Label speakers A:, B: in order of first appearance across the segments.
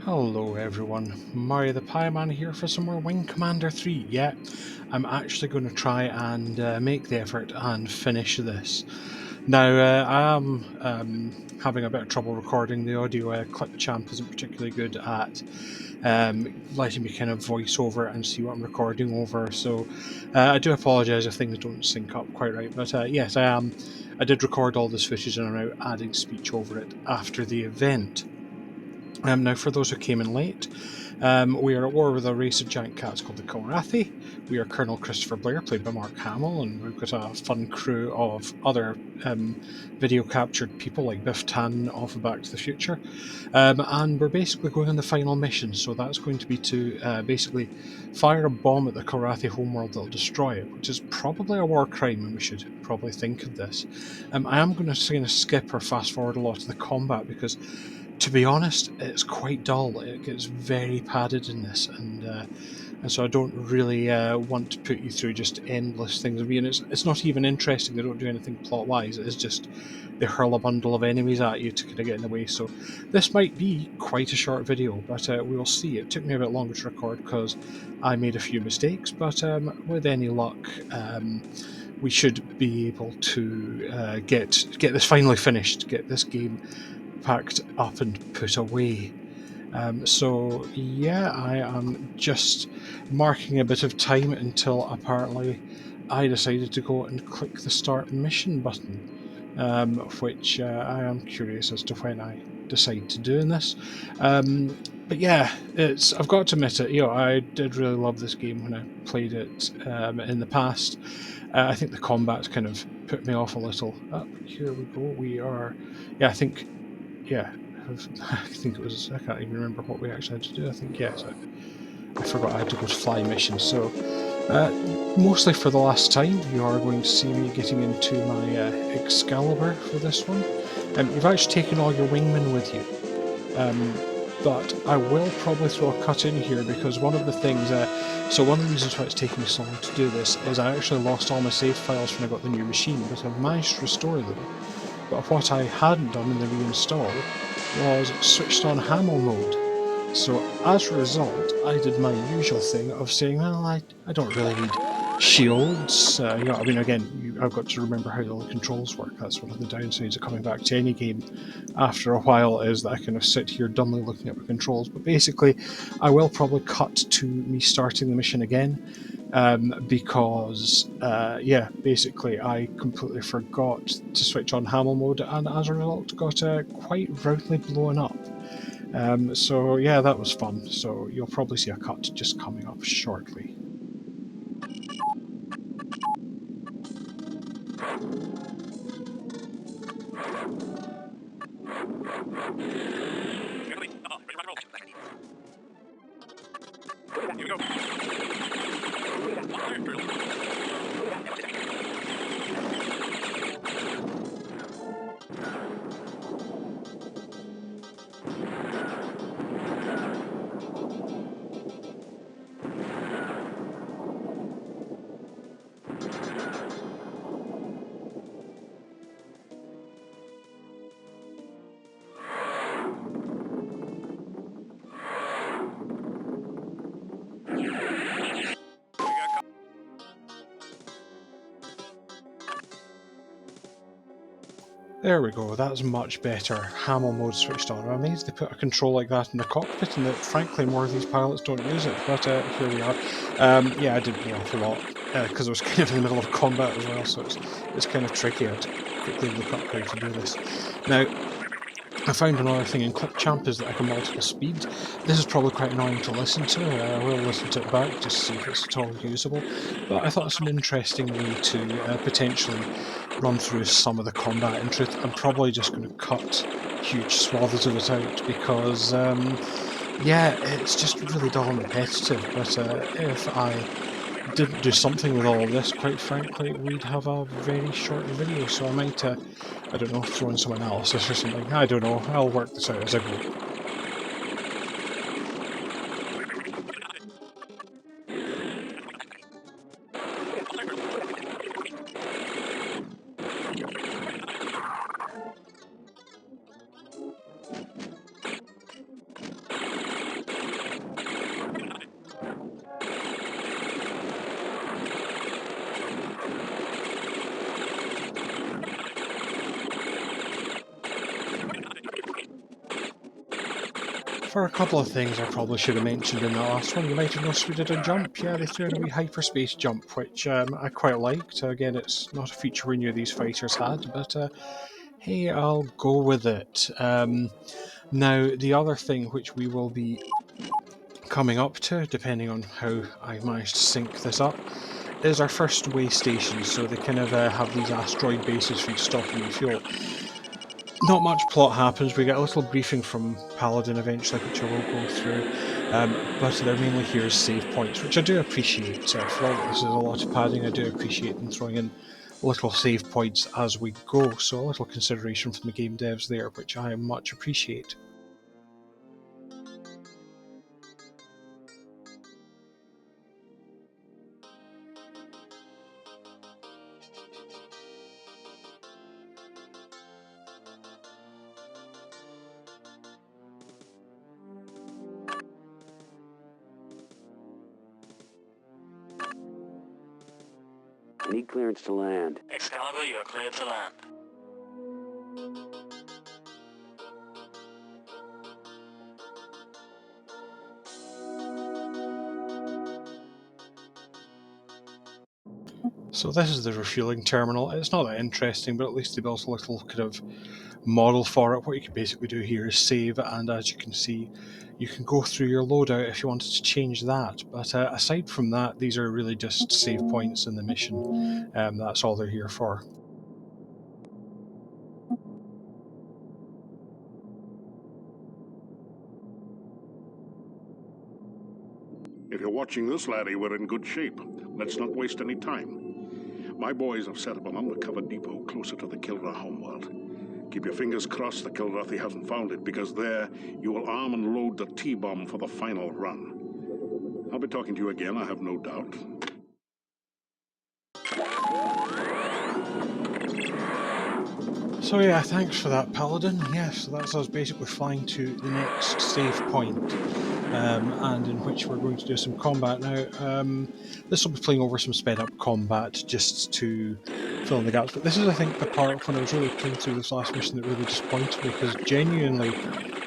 A: Hello everyone, Mario the Pie Man here for some more Wing Commander 3. Yeah, I'm actually going to try and make the effort and finish this. Now, I am having a bit of trouble recording the audio. ClipChamp isn't particularly good at letting me kind of voice over and see what I'm recording over, so I do apologise if things don't sync up quite right, but yes, I did record all this footage and I'm now adding speech over it after the event. Now, for those who came in late, we are at war with a race of giant cats called the Kilrathi. We are Colonel Christopher Blair, played by Mark Hamill, and we've got a fun crew of other video captured people like Biff off of Back to the Future. And we're basically going on the final mission, so that's going to be to basically fire a bomb at the Kilrathi homeworld that'll destroy it, which is probably a war crime, and we should probably think of this. I am going to skip or fast forward a lot of the combat because, to be honest, it's quite dull. It gets very padded in this, and so I don't really want to put you through just endless things. I mean, it's not even interesting. They don't do anything plot wise. It's just they hurl a bundle of enemies at you to kind of get in the way. So this might be quite a short video, but we will see. It took me a bit longer to record because I made a few mistakes, but with any luck, we should be able to get this finally finished. Get this game packed up and put away. So yeah, I am just marking a bit of time until apparently I decided to go and click the start mission button, which I am curious as to when I decide to do in this. But yeah, I've got to admit it. I did really love this game when I played it in the past. I think the combat kind of put me off a little. Here we go. We are, yeah, I think, yeah, I think it was, I can't even remember what we actually had to do. I think, yes, I forgot I had to go to fly missions. So, mostly for the last time, you are going to see me getting into my Excalibur for this one. You've actually taken all your wingmen with you. But I will probably throw a cut in here because one of the things, so one of the reasons why it's taking me so long to do this is I actually lost all my save files when I got the new machine, but I've managed to restore them. But what I hadn't done in the reinstall was switched on Hamill mode. So as a result, I did my usual thing of saying, well, I don't really need shields. I mean, again, I've got to remember how all the controls work. That's one of the downsides of coming back to any game after a while, is that I kind of sit here dumbly looking at my controls. But basically, I will probably cut to me starting the mission again. Because yeah, basically I completely forgot to switch on Hamill mode, and as a result got quite roundly blown up. So yeah, that was fun. So you'll probably see a cut just coming up shortly.
B: Here we go.
A: There we go, that's much better. Hamill mode switched on. I'm amazed they put a control like that in the cockpit and that frankly more of these pilots don't use it, but here we are. Yeah, I did blow up a lot because I was kind of in the middle of combat as well, so it's kind of tricky. I had to quickly look up how to do this. Now, I found another thing in ClipChamp is that I can multiple speed. This is probably quite annoying to listen to. I will listen to it back just to see if it's at all usable. But I thought it's an interesting way to potentially run through some of the combat. In truth, I'm probably just going to cut huge swaths of it out because, yeah, it's just really dull and repetitive. But if I didn't do something with all of this, quite frankly, we'd have a very short video. So I might, I don't know, throw in some analysis or something. I don't know. I'll work this out as I go. For a couple of things I probably should have mentioned in the last one, you might have noticed we did a jump. Yeah, they threw in a wee hyperspace jump, which I quite liked. Again, it's not a feature we knew these fighters had, but hey, I'll go with it. Now, the other thing which we will be coming up to, depending on how I manage to sync this up, is our first way station. So they kind of have these asteroid bases for you to stop and refuel. Not much plot happens. We get a little briefing from Paladin eventually, which I will go through, but they're mainly here as save points, which I do appreciate. For all that this is a lot of padding, I do appreciate them throwing in little save points as we go, so a little consideration from the game devs there, which I much appreciate.
C: I need clearance to land.
B: Excalibur, you're cleared to land.
A: So this is the refueling terminal. It's not that interesting, but at least they built a little kind of model for it. What you can basically do here is save, and as you can see, you can go through your loadout if you wanted to change that. But aside from that, these are really just save points in the mission. That's all they're here for.
D: If you're watching this, laddie, we're in good shape. Let's not waste any time. My boys have set up an undercover depot closer to the Kilra homeworld. Keep your fingers crossed the Kilrathi hasn't found it, because there you will arm and load the T-bomb for the final run. I'll be talking to you again, I have no doubt.
A: So yeah, thanks for that, Paladin. Yes, that's us basically flying to the next save point, and in which we're going to do some combat. Now, this will be playing over some sped up combat just to fill in the gaps, but this is, I think, the part when I was really playing through this last mission that really disappointed me, because genuinely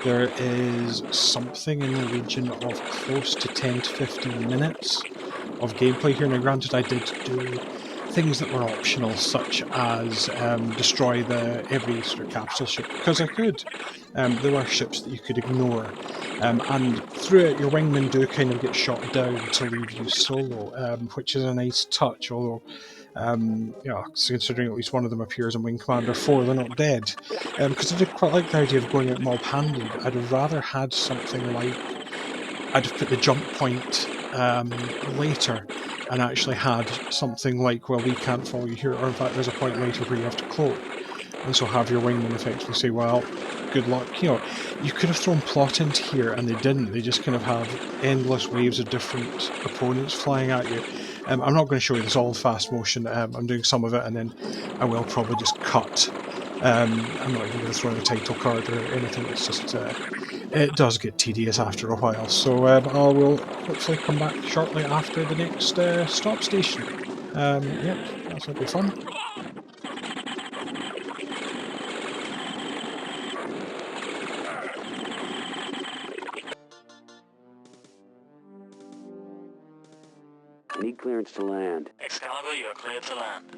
A: there is something in the region of close to 10 to 15 minutes of gameplay here. Now granted, I did do things that were optional, such as destroy every extra capital ship, because I could. There were ships that you could ignore, and through it your wingmen do kind of get shot down to leave you solo, which is a nice touch, although considering at least one of them appears in Wing Commander 4, they're not dead. Because I did quite like the idea of going out mob-handed. I'd have rather had something like, I'd have put the jump point later and actually had something like, well, we can't follow you here, or in fact there's a point later where you have to cloak, and so have your wingman effectively say, well, good luck. You could have thrown plot into here, and they didn't. They just kind of have endless waves of different opponents flying at you. I'm not going to show you this all in fast motion. I'm doing some of it, and then I will probably just cut. I'm not even going to throw in a title card or anything. It's just it does get tedious after a while. So I will hopefully come back shortly after the next stop station. Yep, that's going to be fun.
C: I need clearance to land.
B: Excalibur, you're cleared to land.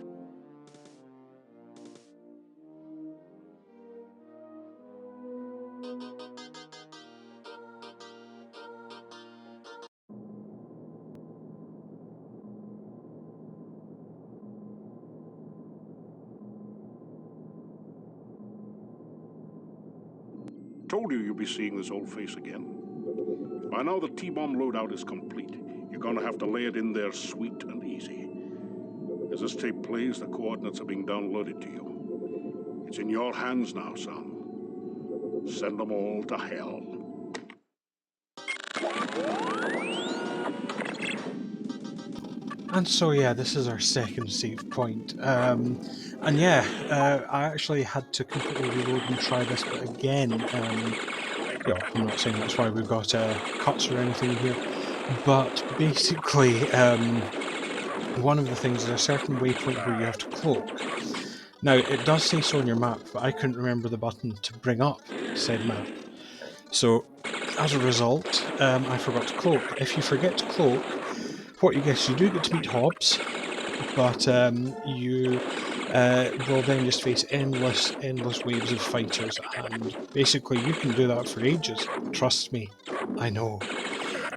D: Told you you'd be seeing this old face again. By now the T-bomb loadout is complete. You're going to have to lay it in there sweet and easy. As this tape plays, the coordinates are being downloaded to you. It's in your hands now, son. Send them all to hell.
A: And so yeah, this is our second save point. And yeah, I actually had to completely reload and try this bit again. I'm not saying that's why we've got cuts or anything here, but basically, one of the things is a certain waypoint where you have to cloak. Now, it does say so on your map, but I couldn't remember the button to bring up said map. So as a result, I forgot to cloak. If you forget to cloak, what you get, you do get to meet Hobbs, but you will then just face endless waves of fighters, and basically you can do that for ages. Trust me, I know.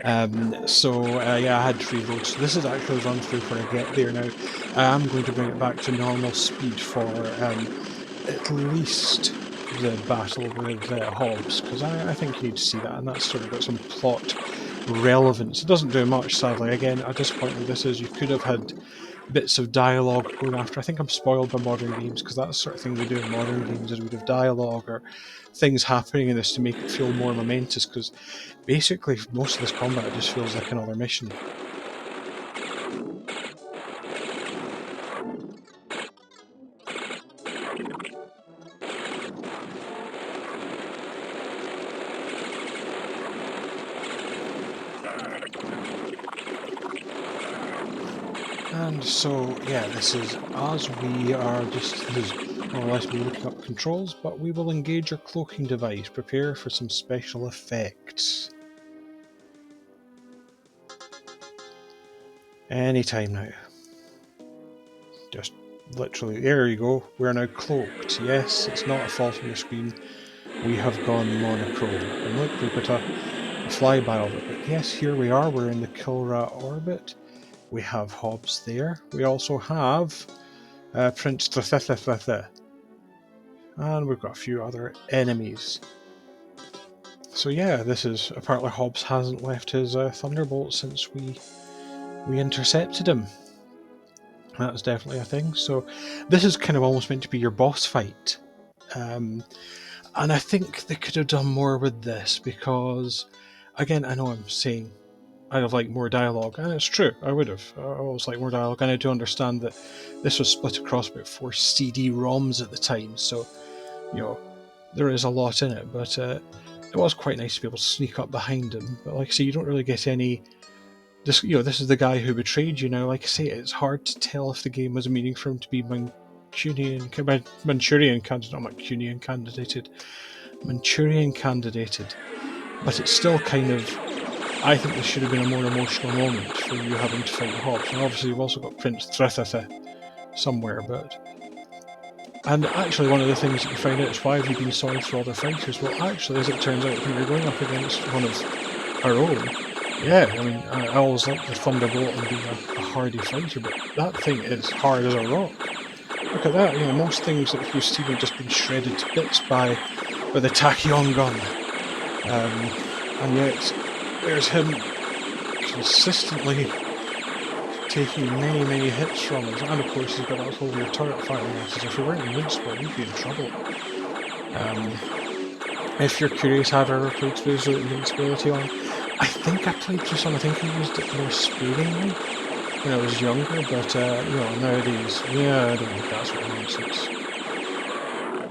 A: Yeah, I had to reload. So this is actually run through where I get there now. I am going to bring it back to normal speed for at least the battle with Hobbs, because I think you need to see that, and that's sort of got some plot relevance. It doesn't do much, sadly. Again, a disappointment this is. You could have had bits of dialogue going after. I think I'm spoiled by modern games, because that's the sort of thing we do in modern games, is we'd have dialogue or things happening in this to make it feel more momentous, because basically most of this combat just feels like another mission. And so, yeah, this is us. We are just, this is more or less me looking up controls, but we will engage our cloaking device. Prepare for some special effects. Anytime now. Just literally, there you go. We're now cloaked. Yes, it's not a fault on your screen. We have gone monochrome. And look, we put a flyby of it. But yes, here we are. We're in the Kilra orbit. We have Hobbs there. We also have Prince Trathethethethe. And we've got a few other enemies. So yeah, this is apparently Hobbs hasn't left his thunderbolt since we intercepted him. That's definitely a thing. So this is kind of almost meant to be your boss fight. And I think they could have done more with this, because, again, I know I'm saying I'd have liked more dialogue, and it's true, I would have. I always like more dialogue, and I do understand that this was split across about 4 CD-ROMs at the time, so, you know, there is a lot in it, but it was quite nice to be able to sneak up behind him. But like I say, you don't really get any... This is the guy who betrayed you now. Like I say, it's hard to tell if the game was meaning for him to be Manchurian candidated, but it's still kind of... I think this should have been a more emotional moment for you having to fight Hobbs. And obviously you've also got Prince Trathethe somewhere, but... And actually one of the things that you find out is, why have you been sorry for other fighters? Well, actually, as it turns out, when you're going up against one of our own, yeah, I mean, I always liked the Thunderbolt and being a hardy fighter, but that thing is hard as a rock. Look at that, most things that you've seen have just been shredded to bits by the tachyon gun. And yet, there's him consistently taking many hits from us, and of course he's got that whole rear turret firing at us. If we weren't invincible, we'd be in trouble. If you're curious, have I ever played through the invincibility on? I think I played through some. I think I used it more sparingly when I was younger, but nowadays, yeah, I don't think that's what nonsense.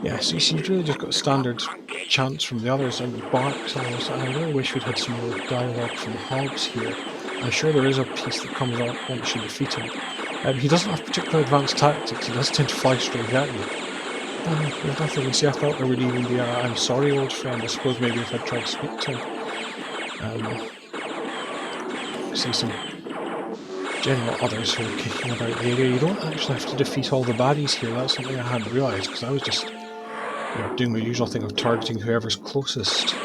A: Yeah, so you see, you've really just got standard chants from the others and barks almost, and I really wish we'd had some more dialogue from Hobbs here. I'm sure there is a piece that comes up once you defeat him. He doesn't have particularly advanced tactics, he does tend to fly straight at you. There's nothing. You see, I thought there would even be a "I'm sorry, old friend." I suppose maybe if I'd tried to speak to him. See some general others who are kicking about the area. You don't actually have to defeat all the baddies here. That's something I hadn't realised, because I was just doing the usual thing of targeting whoever's closest.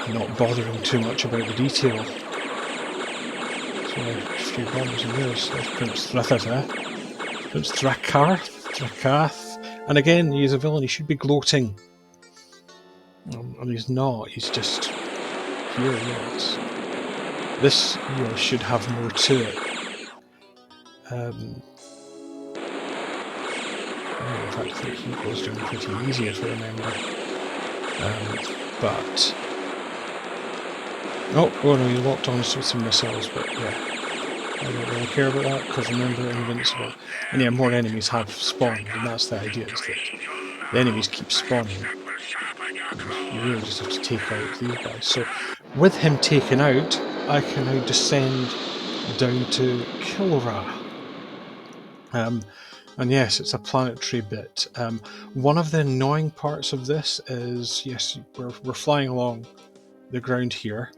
A: And not bothering too much about the detail. So a few bombs in yours. There's Prince Trathethe. Prince Drakath. And again, he's a villain, he should be gloating. And he's not, he's just here, yes. This should have more to it. In fact, I think he goes down pretty easy, if I remember. But... Oh no, he locked on with some missiles, but yeah. I don't really care about that, because remember, invincible. And yeah, more enemies have spawned, and that's the idea, is that the enemies keep spawning. You really just have to take out these guys. So, with him taken out, I can now descend down to Kilra. And yes, it's a planetary bit. One of the annoying parts of this is, yes, we're flying along the ground here.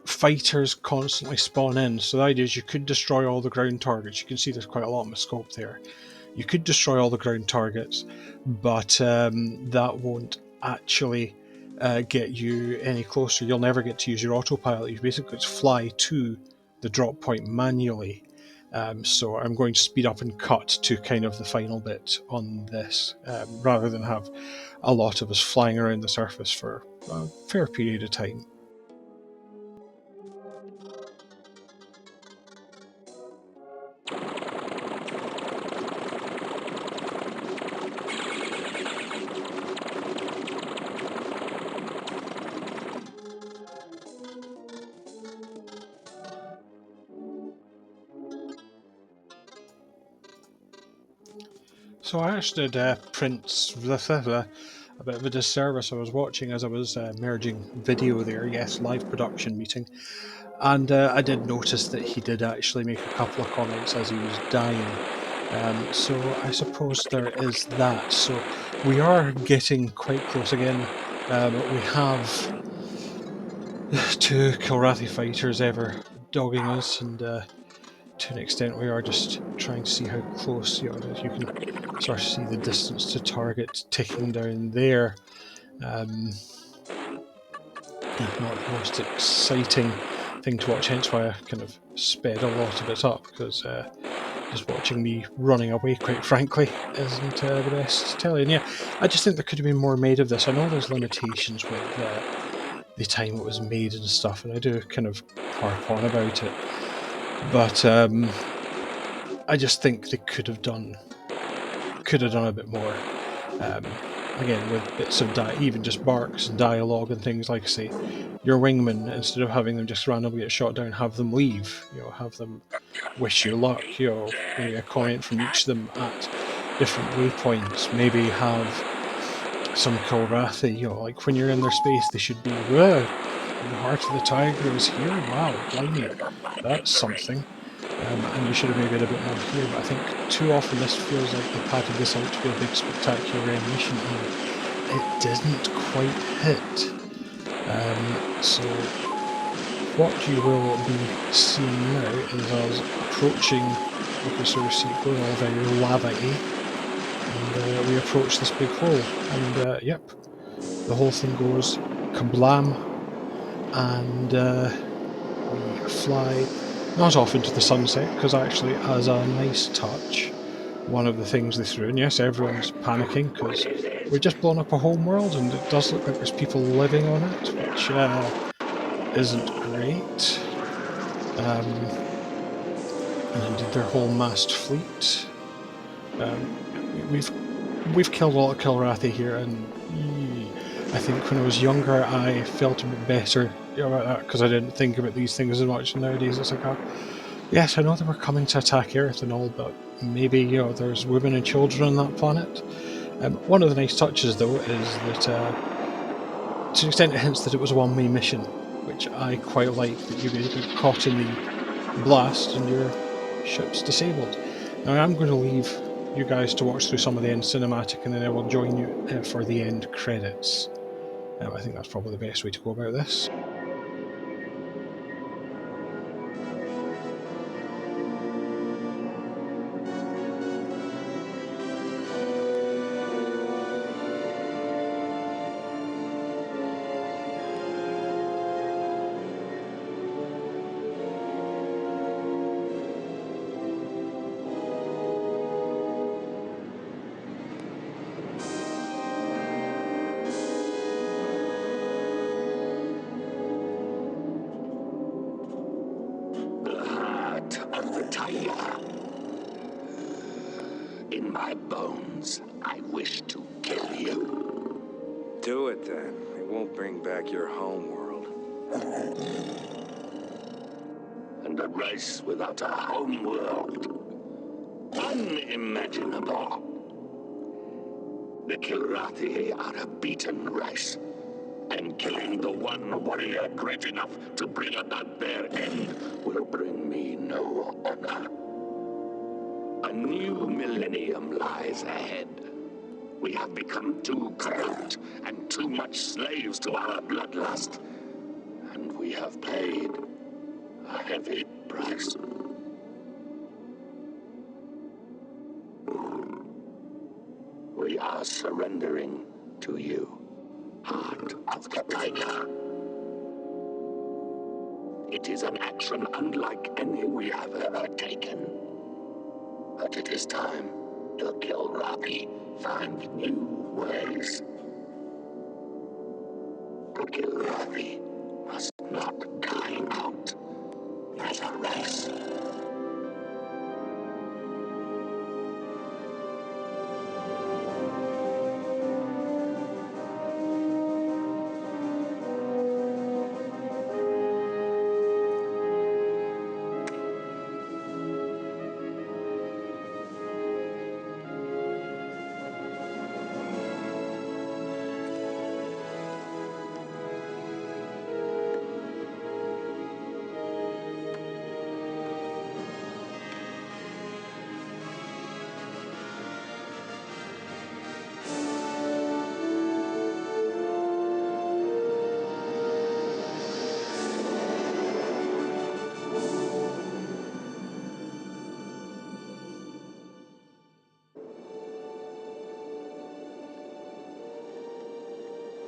A: Fighters constantly spawn in, so the idea is you could destroy all the ground targets. You can see there's quite a lot of my scope there. You could destroy all the ground targets, but that won't actually get you any closer. You'll never get to use your autopilot. You basically just fly to the drop point manually. So I'm going to speed up and cut to kind of the final bit on this, rather than have a lot of us flying around the surface for a fair period of time. So I actually did Prince a bit of a disservice. I was watching as I was merging video there, yes, live production meeting, and I did notice that he did actually make a couple of comments as he was dying. So I suppose there is that. So we are getting quite close again. We have two Kilrathi fighters ever dogging us, and to an extent we are just trying to see how close, you can sort of see the distance to target ticking down there. Not the most exciting thing to watch, hence why I kind of sped a lot of it up, because just watching me running away, quite frankly, isn't the best telling. Yeah, I just think there could have been more made of this. I know there's limitations with the time it was made and stuff, and I do kind of harp on about it, but I just think they could have done a bit more. Again, with bits of even just barks and dialogue and things, like, say, your wingmen, instead of having them just randomly get shot down, have them leave. Have them wish you luck. Maybe a comment from each of them at different waypoints. Maybe have some Kilrathi, like when you're in their space, they should be, whoa, the heart of the tiger is here. Wow, blimey, that's something. And you should have maybe had a bit more here, but I think too often this feels like they padded this out to be a big spectacular animation, and it didn't quite hit. So what you will be seeing now is us approaching, you can sort of see it going all very lava-y, and we approach this big hole, and yep, the whole thing goes kablam, and we fly not off into the sunset, because actually, as a nice touch, one of the things they threw, and yes, everyone's panicking because we've just blown up a home world and it does look like there's people living on it, which isn't great. And indeed their whole massed fleet. We've killed a lot of Kilrathi here, and I think when I was younger I felt a bit better about that because I didn't think about these things as much. Nowadays it's like, yes, I know they were coming to attack Earth and all, but maybe there's women and children on that planet. One of the nice touches, though, is that to an extent it hints that it was a one-way mission, which I quite like, that you basically get caught in the blast and your ship's disabled. Now I'm going to leave you guys to watch through some of the end cinematic, and then I will join you for the end credits. I think that's probably the best way to go about this.
E: Of the tiger. In my bones, I wish to kill you.
F: Do it then. It won't bring back your home world.
E: And a race without a home world. Unimaginable. The Kilrathi are a beaten race. And killing the one warrior great enough to bring about their end will bring me no honor. A new millennium lies ahead. We have become too corrupt and too much slaves to our bloodlust. And we have paid a heavy price. We are surrendering to you. Heart of the Tiger. It is an action unlike any we have ever taken. But it is time to kill Rocky, find new ways. To kill Rocky must not die out as a race.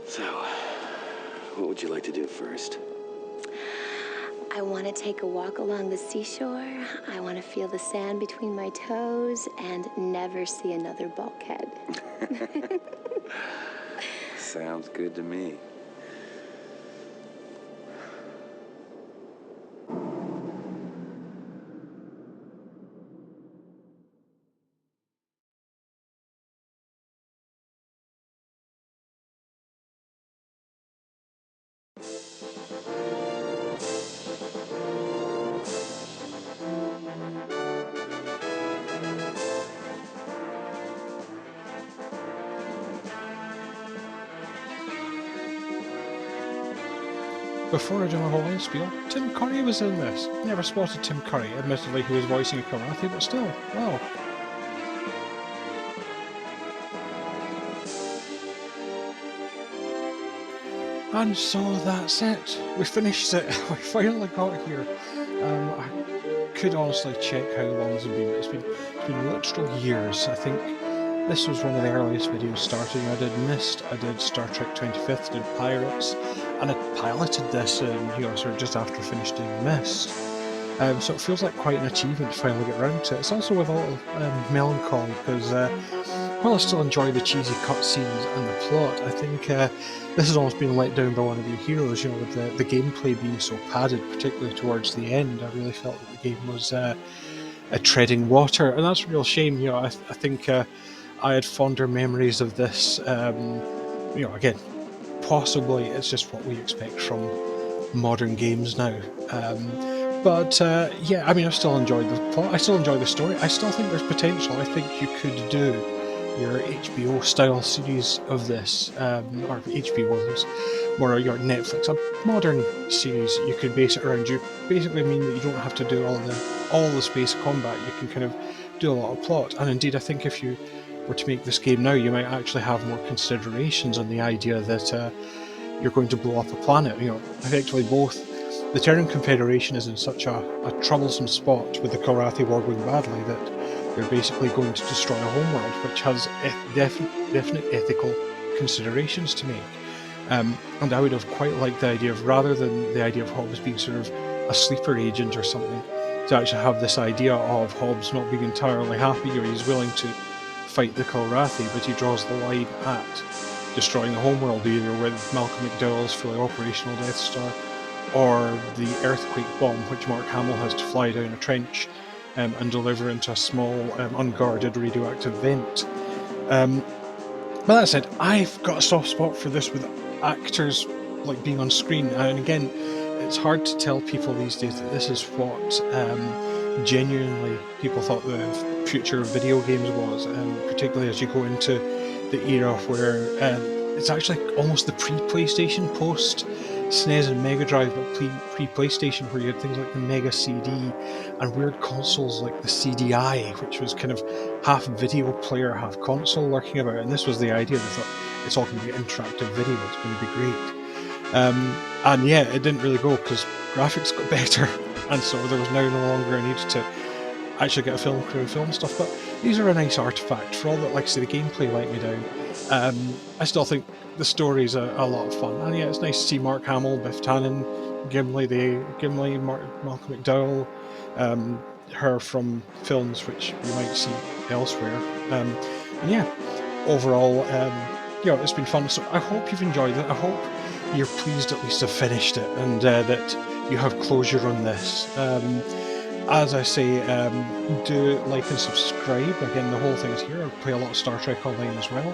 C: So, what would you like to do first?
G: I want to take a walk along the seashore. I want to feel the sand between my toes and never see another bulkhead.
F: Sounds good to me.
A: Before I do my whole line spiel, Tim Curry was in this. Never spotted Tim Curry. Admittedly, he was voicing a karate, but still, wow. And so that's it. We finished it. We finally got here. I could honestly check how long it's been. It's been literal years. I think this was one of the earliest videos starting. I did Myst, I did Star Trek 25th, did Pirates, and I piloted this sort of just after I finished doing Myst. So it feels like quite an achievement to finally get around to it. It's also with a little melancholy because while I still enjoy the cheesy cutscenes and the plot, I think this has almost been let down by one of your heroes. You know, with the gameplay being so padded, particularly towards the end. I really felt that the game was treading water, and that's a real shame. You know, I think I had fonder memories of this. Again, possibly it's just what we expect from modern games now. Yeah, I mean, I still enjoyed the plot. I still enjoy the story. I still think there's potential. I think you could do your HBO style series of this, or HBO or your Netflix, a modern series. You could base it around. You basically mean that you don't have to do all the space combat. You can kind of do a lot of plot. And indeed, I think if you were to make this game now, you might actually have more considerations on the idea that you're going to blow up a planet. You know, effectively both. The Terran Confederation is in such a troublesome spot with the Kilrathi war going badly that they're basically going to destroy a homeworld, which has definite ethical considerations to make. And I would have quite liked the idea of, rather than the idea of Hobbes being sort of a sleeper agent or something, to actually have this idea of Hobbes not being entirely happy, or he's willing to fight the Kilrathi, but he draws the line at destroying the homeworld, either with Malcolm McDowell's fully operational Death Star, or the earthquake bomb, which Mark Hamill has to fly down a trench and deliver into a small, unguarded radioactive vent. But that said, I've got a soft spot for this with actors like being on screen, and again, it's hard to tell people these days that this is what genuinely people thought the future of video games was, particularly as you go into the era where it's actually almost the pre-PlayStation, post SNES and Mega Drive, but pre-PlayStation, where you had things like the Mega CD and weird consoles like the CDI, which was kind of half video player, half console lurking about. And this was the idea. They thought it's all going to be interactive video. It's going to be great. And yeah, it didn't really go because graphics got better, and so there was now no longer a need to actually get a film crew and film stuff. But these are a nice artifact for all that. Like I say, the gameplay let me down. I still think the story's a lot of fun, and yeah, it's nice to see Mark Hamill, Biff Tannen, Gimli, Malcolm McDowell, her from films which you might see elsewhere. And yeah, overall, it's been fun. So I hope you've enjoyed it. I hope you're pleased at least to have finished it, and that you have closure on this. As I say, do like and subscribe. Again, the whole thing's here. I play a lot of Star Trek Online as well.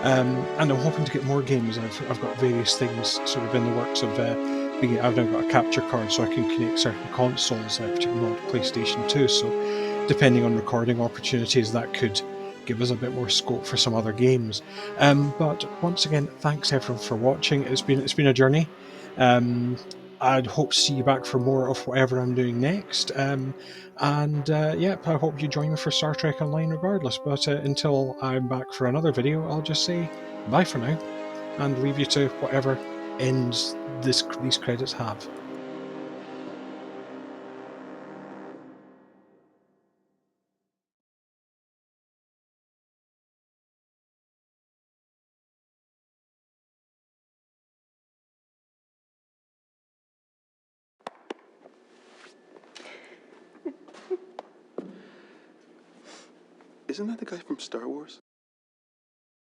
A: And I'm hoping to get more games. I've got various things sort of in the works of I've now got a capture card so I can connect certain consoles, particularly on PlayStation 2. So depending on recording opportunities, that could give us a bit more scope for some other games. But once again, thanks everyone for watching. It's been a journey. I'd hope to see you back for more of whatever I'm doing next. I hope you join me for Star Trek Online regardless. But until I'm back for another video, I'll just say bye for now and leave you to whatever ends these credits have.
C: Isn't that the guy from Star Wars?